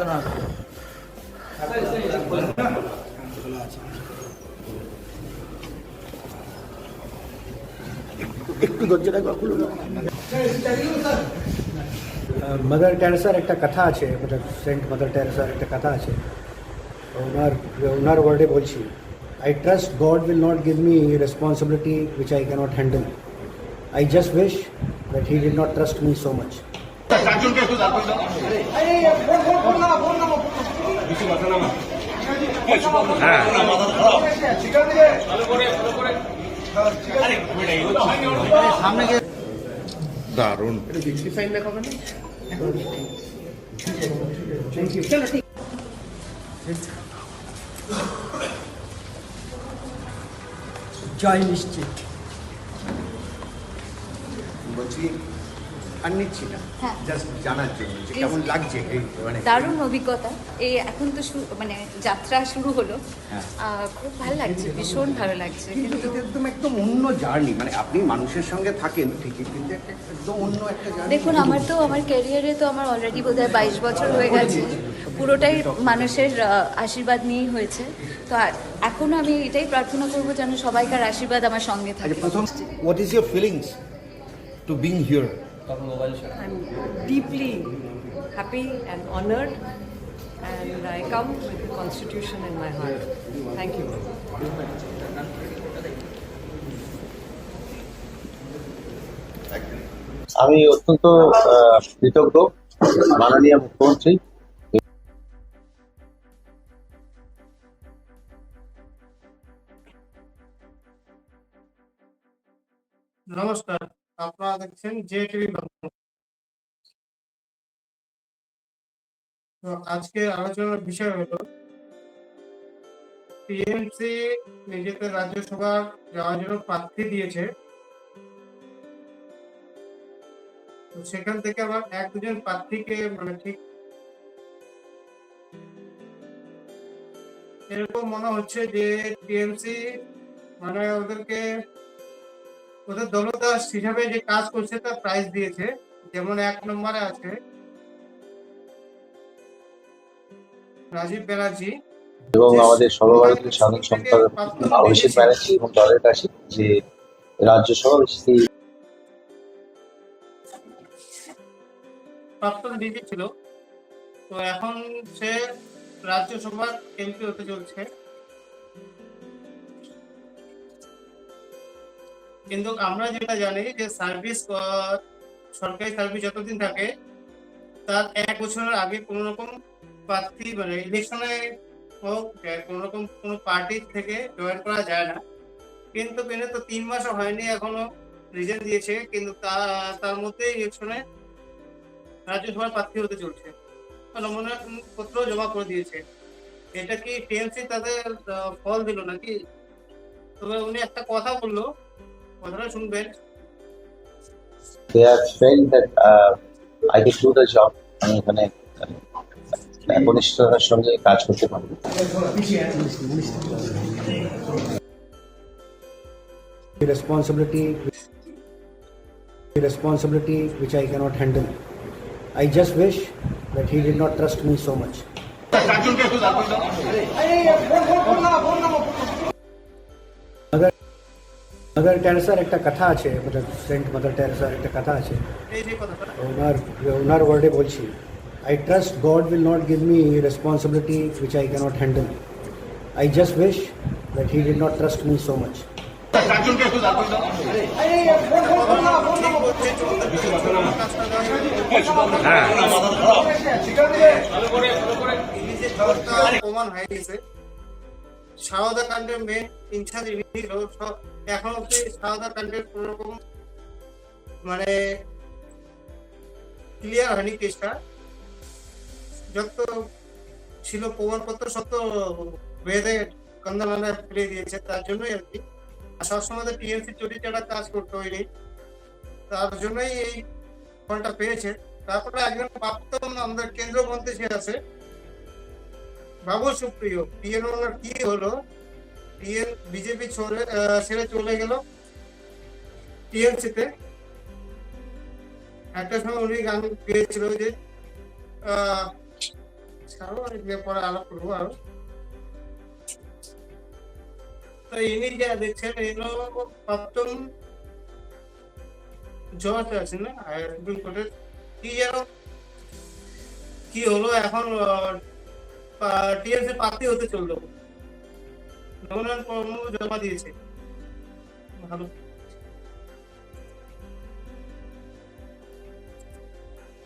কেন আসবে? একটু ধৈর্য রাখবা, খুলো না। মাদার টেরেসার একটা কথা আছে, সেন্ট মাদার টেরেসার একটা কথা আছে, ওনার ওনার ওয়ার্ডে বলছি, I trust God will not give me responsibility which I can't handle. I just wish that he did not trust me so much. দারুণ। জয় নিশ্চিত। বলছি আর নিচ্ছি না, হ্যাঁ। জাস্ট জানার জন্য যে কেমন লাগছে এই মানে দারুণ অভিজ্ঞতা। এই এখন তো মানে যাত্রা শুরু হলো। হ্যাঁ। খুব ভালো লাগছে, ভীষণ ভালো লাগছে। কিন্তু একদম অন্য জার্নি, মানে আপনি মানুষের সঙ্গে থাকেন ঠিকই, কিন্তু একদম অন্য একটা জার্নি। দেখুন, আমার ক্যারিয়ারে তো আমার অলরেডি বোধহয় 22 বছর হয়ে গেছে, পুরোটাই মানুষের আশীর্বাদ নিয়েই হয়েছে। তো এখনও আমি এটাই প্রার্থনা করবো যেন সবাইকার আশীর্বাদ আমার সঙ্গে থাকে। প্রথম, what is your feelings to being here? I'm deeply happy and honored, and I come with the Constitution in my heart. Thank you. আমি অত্যন্ত কৃতজ্ঞ মাননীয় মুখ্যমন্ত্রী। নমস্কার, আপনারা দেখছেন জে টিভি বাংলা। তো আজকে আলোচনার বিষয় হলো টিএমসি নিজেদের রাজ্যসভা যাওয়ার জন্য প্রার্থী দিয়েছে, তো সেখান থেকে আবার এক দুজন প্রার্থীকে মানে ঠিক এরকম মনে হচ্ছে যে টিএমসি মানে ওদের দলদাস হিসাবে যে কাজ করছে তার প্রাইজ দিয়েছে। যেমন 1 নম্বরে আছে রাজীব ব্যানার্জি এবং আমাদের সর্বভারতীয় সাধারণ সম্পাদক অভিষেক ব্যানার্জি এবং দলের কাছে যে রাজ্যসভা প্রাক্তন ডিজি ছিল, তো এখন সে রাজ্যসভার এমপি হতে চলছে। কিন্তু আমরা যেটা জানি যে সরকারি সার্ভিস যতদিন থাকে তার 1 বছরের আগে কোনো রকম প্রার্থী মানে ইলেকশনে হোক কোনো রকম কোনো পার্টি থেকে জয়েন করা যায় না। কিন্তু পেনে তো 3 মাসও হয়নি এখনো রিজেন দিয়েছে, কিন্তু তার মধ্যে ইলেকশনে রাজ্যসভার প্রার্থী হতে চলছে, নমিনেশন পত্র জমা করে দিয়েছে। এটা কি টিএমসি তাদের ফল দিল নাকি? তবে উনি একটা কথা বললো, কথাটা শুনবেন। they have felt that I can do the job. আমি এখানে একনিষ্ঠতার সঙ্গে কাজ করতে পারবো। Responsibility which I cannot handle. I just wish that he did not trust me so much. Mother টেরেসার একটা কথা আছে, সেন্ট মাদার টেরেসার একটা কথা আছে, ওনার ওয়ার্ডে বলছি, I trust God will not give me responsibility which I cannot handle. I just wish that he did not trust me so much. প্রমাণ হয়ে গেছে সারদা কাণ্ডের মেন ইনচার্জ এখন অব্দি সারদা কাণ্ডের কোন রকম মানে ক্লিয়ার হয়নি কেসটা। যত ছিল প্রমাণপত্র সত্য বেঁধে কন্দনালে ফিরিয়ে দিয়েছে, তার জন্যই আর কি। আর সবসময় টিএমসি চুরি চাটা কাজ করতে হয়নি, তার জন্যই এই ফলটা পেয়েছে। তারপরে একজন প্রাক্তন আমাদের কেন্দ্রীয় মন্ত্রী সে আছে বাবুল সুপ্রিয়, পিএন ওনার কি হলো, পিএন বিজেপি ছেড়ে চলে গেল টিএমসিতে। একটা সময় উনি গান গেয়েছিল যে ছাড়ো, এগুলো পরে আলাপ করবো আরো। তো ইনি যা দেখছেন এগুলো প্রাক্তন জজ আছেন না সুপ্রিম কোর্টের, কি যেন কি হলো এখন টিএমসি প্রার্থী হতে চললো, মনোনয়ন পত্র জমা দিয়েছে। ভালো।